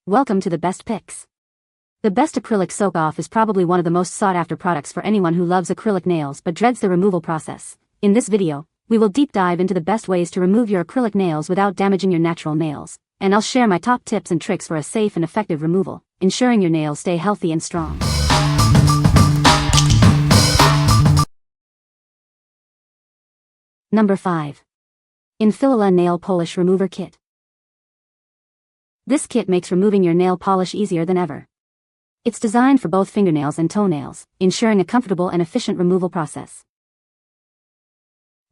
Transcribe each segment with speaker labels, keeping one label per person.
Speaker 1: Welcome to the best picks. The best acrylic soak off is probably one of the most sought after products for anyone who loves acrylic nails but dreads the removal process. In this video, we will deep dive into the best ways to remove your acrylic nails without damaging your natural nails, and I'll share my top tips and tricks for a safe and effective removal, ensuring your nails stay healthy and strong. Number 5. INFILILA Nail Polish Remover Kit. This kit makes removing your nail polish easier than ever. It's designed for both fingernails and toenails, ensuring a comfortable and efficient removal process.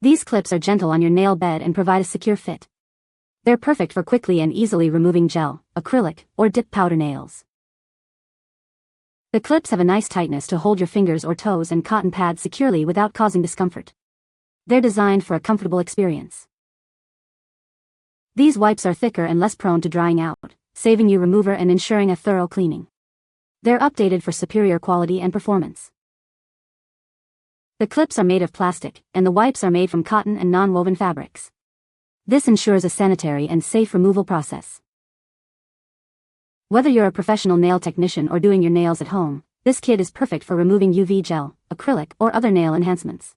Speaker 1: These clips are gentle on your nail bed and provide a secure fit. They're perfect for quickly and easily removing gel, acrylic, or dip powder nails. The clips have a nice tightness to hold your fingers or toes and cotton pads securely without causing discomfort. They're designed for a comfortable experience. These wipes are thicker and less prone to drying out, saving you remover and ensuring a thorough cleaning. They're updated for superior quality and performance. The clips are made of plastic, and the wipes are made from cotton and non-woven fabrics. This ensures a sanitary and safe removal process. Whether you're a professional nail technician or doing your nails at home, this kit is perfect for removing UV gel, acrylic, or other nail enhancements.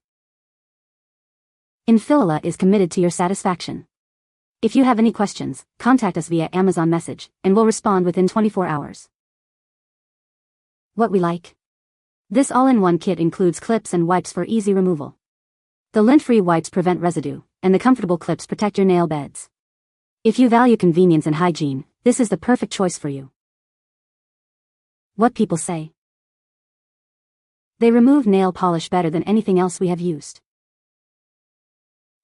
Speaker 1: INFILILA is committed to your satisfaction. If you have any questions, contact us via Amazon message, and we'll respond within 24 hours. What we like. This all-in-one kit includes clips and wipes for easy removal. The lint-free wipes prevent residue, and the comfortable clips protect your nail beds. If you value convenience and hygiene, this is the perfect choice for you. What people say. They remove nail polish better than anything else we have used.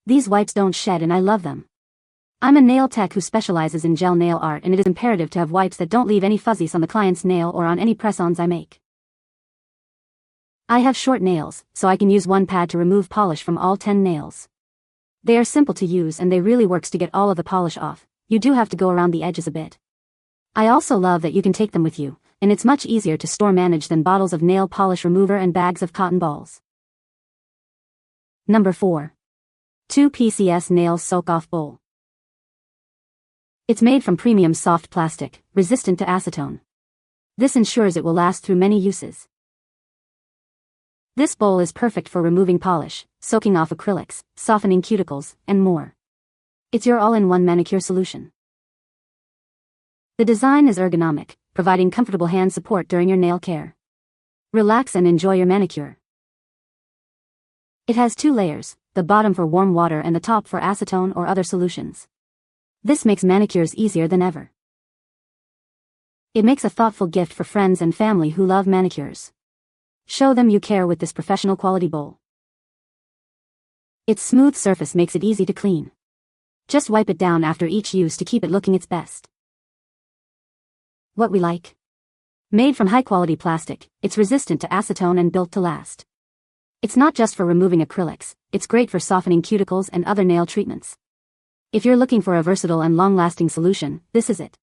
Speaker 1: These wipes don't shed and I love them. I'm a nail tech who specializes in gel nail art, and it is imperative to have wipes that don't leave any fuzzies on the client's nail or on any press-ons I make. I have short nails, so I can use one pad to remove polish from all 10 nails. They are simple to use and they really works to get all of the polish off. You do have to go around the edges a bit. I also love that you can take them with you, and it's much easier to store manage than bottles of nail polish remover and bags of cotton balls. Number 4. 2 PCS Nail Soak Off Bowl. It's made from premium soft plastic, resistant to acetone. This ensures it will last through many uses. This bowl is perfect for removing polish, soaking off acrylics, softening cuticles, and more. It's your all-in-one manicure solution. The design is ergonomic, providing comfortable hand support during your nail care. Relax and enjoy your manicure. It has 2 layers, the bottom for warm water and the top for acetone or other solutions. This makes manicures easier than ever. It makes a thoughtful gift for friends and family who love manicures. Show them you care with this professional quality bowl. Its smooth surface makes it easy to clean. Just wipe it down after each use to keep it looking its best. What we like. Made from high-quality plastic, it's resistant to acetone and built to last. It's not just for removing acrylics, it's great for softening cuticles and other nail treatments. If you're looking for a versatile and long-lasting solution, this is it.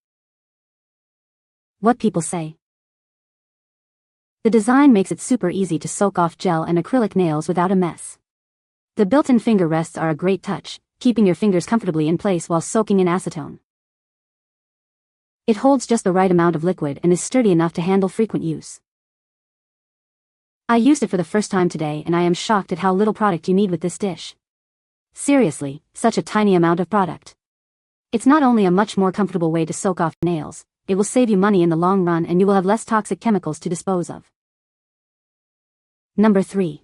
Speaker 1: What people say. The design makes it super easy to soak off gel and acrylic nails without a mess. The built-in finger rests are a great touch, keeping your fingers comfortably in place while soaking in acetone. It holds just the right amount of liquid and is sturdy enough to handle frequent use. I used it for the first time today and I am shocked at how little product you need with this dish. Seriously, such a tiny amount of product. It's not only a much more comfortable way to soak off nails, it will save you money in the long run and you will have less toxic chemicals to dispose of. Number 3.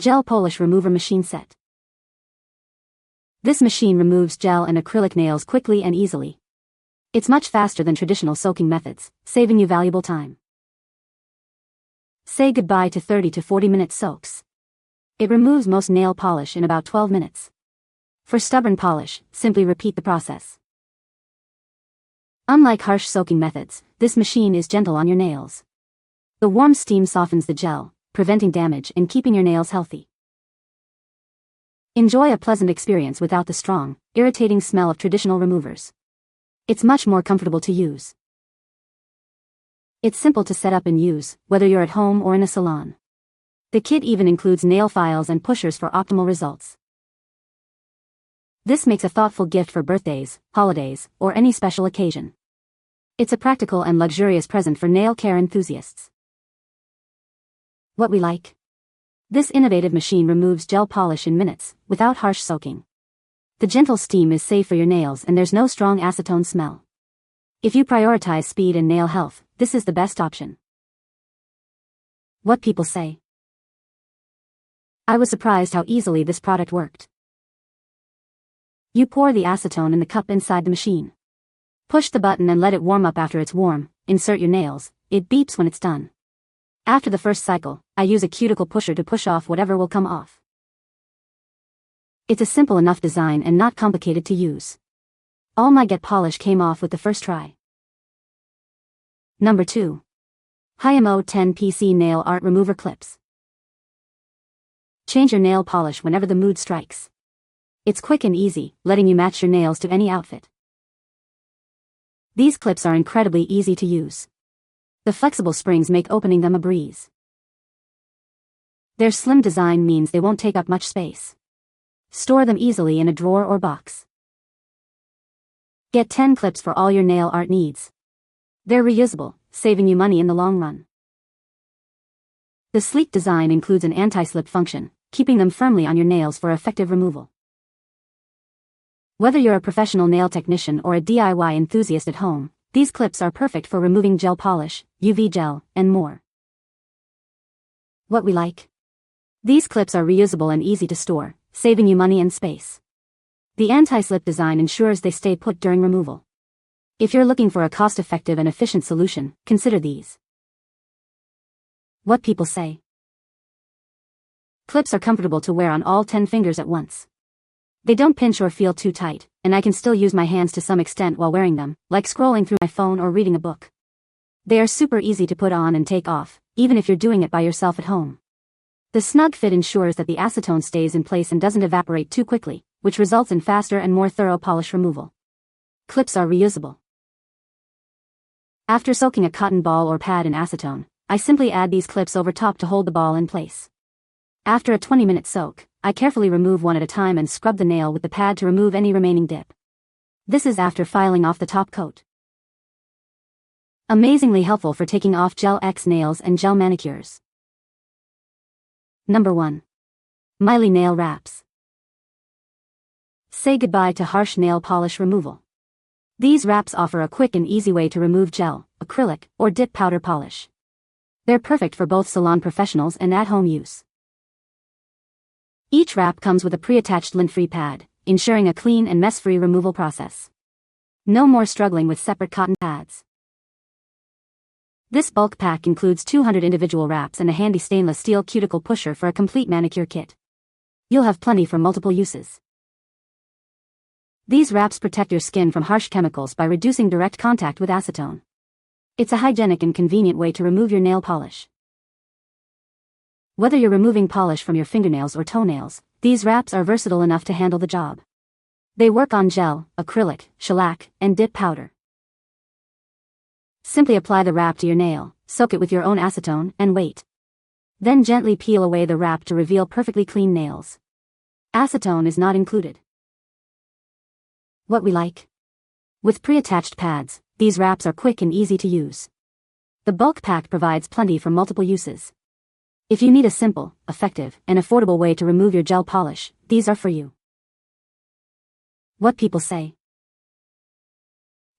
Speaker 1: Gel Polish Remover Machine Set. This machine removes gel and acrylic nails quickly and easily. It's much faster than traditional soaking methods, saving you valuable time. Say goodbye to 30 to 40 minute soaks. It removes most nail polish in about 12 minutes. For stubborn polish, simply repeat the process. Unlike harsh soaking methods, this machine is gentle on your nails. The warm steam softens the gel, preventing damage and keeping your nails healthy. Enjoy a pleasant experience without the strong, irritating smell of traditional removers. It's much more comfortable to use. It's simple to set up and use, whether you're at home or in a salon. The kit even includes nail files and pushers for optimal results. This makes a thoughtful gift for birthdays, holidays, or any special occasion. It's a practical and luxurious present for nail care enthusiasts. What we like. This innovative machine removes gel polish in minutes, without harsh soaking. The gentle steam is safe for your nails and there's no strong acetone smell. If you prioritize speed and nail health, this is the best option. What people say. I was surprised how easily this product worked. You pour the acetone in the cup inside the machine. Push the button and let it warm up. After it's warm, insert your nails. It beeps when it's done. After the first cycle, I use a cuticle pusher to push off whatever will come off. It's a simple enough design and not complicated to use. All my get polish came off with the first try. Number 2. HiMo 10PC Nail Art Remover Clips. Change your nail polish whenever the mood strikes. It's quick and easy, letting you match your nails to any outfit. These clips are incredibly easy to use. The flexible springs make opening them a breeze. Their slim design means they won't take up much space. Store them easily in a drawer or box. Get 10 clips for all your nail art needs. They're reusable, saving you money in the long run. The sleek design includes an anti-slip function, keeping them firmly on your nails for effective removal. Whether you're a professional nail technician or a DIY enthusiast at home, these clips are perfect for removing gel polish, UV gel, and more. What we like. These clips are reusable and easy to store, saving you money and space. The anti-slip design ensures they stay put during removal. If you're looking for a cost-effective and efficient solution, consider these. What people say. Clips are comfortable to wear on all 10 fingers at once. They don't pinch or feel too tight, and I can still use my hands to some extent while wearing them, like scrolling through my phone or reading a book. They are super easy to put on and take off, even if you're doing it by yourself at home. The snug fit ensures that the acetone stays in place and doesn't evaporate too quickly, which results in faster and more thorough polish removal. Clips are reusable. After soaking a cotton ball or pad in acetone, I simply add these clips over top to hold the ball in place. After a 20-minute soak, I carefully remove one at a time and scrub the nail with the pad to remove any remaining dip. This is after filing off the top coat. Amazingly helpful for taking off Gel X nails and gel manicures. Number 1. MIILYE Nail Wraps. Say goodbye to harsh nail polish removal. These wraps offer a quick and easy way to remove gel, acrylic, or dip powder polish. They're perfect for both salon professionals and at-home use. Each wrap comes with a pre-attached lint-free pad, ensuring a clean and mess-free removal process. No more struggling with separate cotton pads. This bulk pack includes 200 individual wraps and a handy stainless steel cuticle pusher for a complete manicure kit. You'll have plenty for multiple uses. These wraps protect your skin from harsh chemicals by reducing direct contact with acetone. It's a hygienic and convenient way to remove your nail polish. Whether you're removing polish from your fingernails or toenails, these wraps are versatile enough to handle the job. They work on gel, acrylic, shellac, and dip powder. Simply apply the wrap to your nail, soak it with your own acetone, and wait. Then gently peel away the wrap to reveal perfectly clean nails. Acetone is not included. What we like. With pre-attached pads, these wraps are quick and easy to use. The bulk pack provides plenty for multiple uses. If you need a simple, effective, and affordable way to remove your gel polish, these are for you. What people say.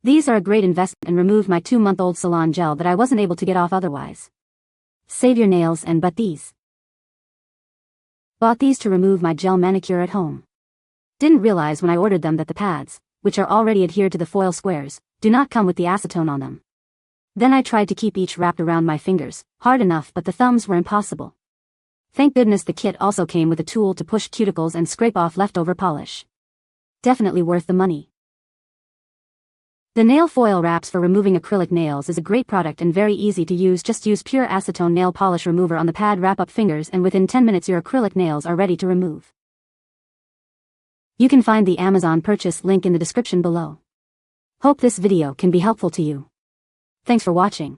Speaker 1: These are a great investment and removed my 2-month-old salon gel that I wasn't able to get off otherwise. Save your nails and but these. Bought these to remove my gel manicure at home. Didn't realize when I ordered them that the pads, which are already adhered to the foil squares, do not come with the acetone on them. Then I tried to keep each wrapped around my fingers, hard enough but the thumbs were impossible. Thank goodness the kit also came with a tool to push cuticles and scrape off leftover polish. Definitely worth the money. The nail foil wraps for removing acrylic nails is a great product and very easy to use. Just use pure acetone nail polish remover on the pad, wrap up fingers, and within 10 minutes your acrylic nails are ready to remove. You can find the Amazon purchase link in the description below. Hope this video can be helpful to you. Thanks for watching.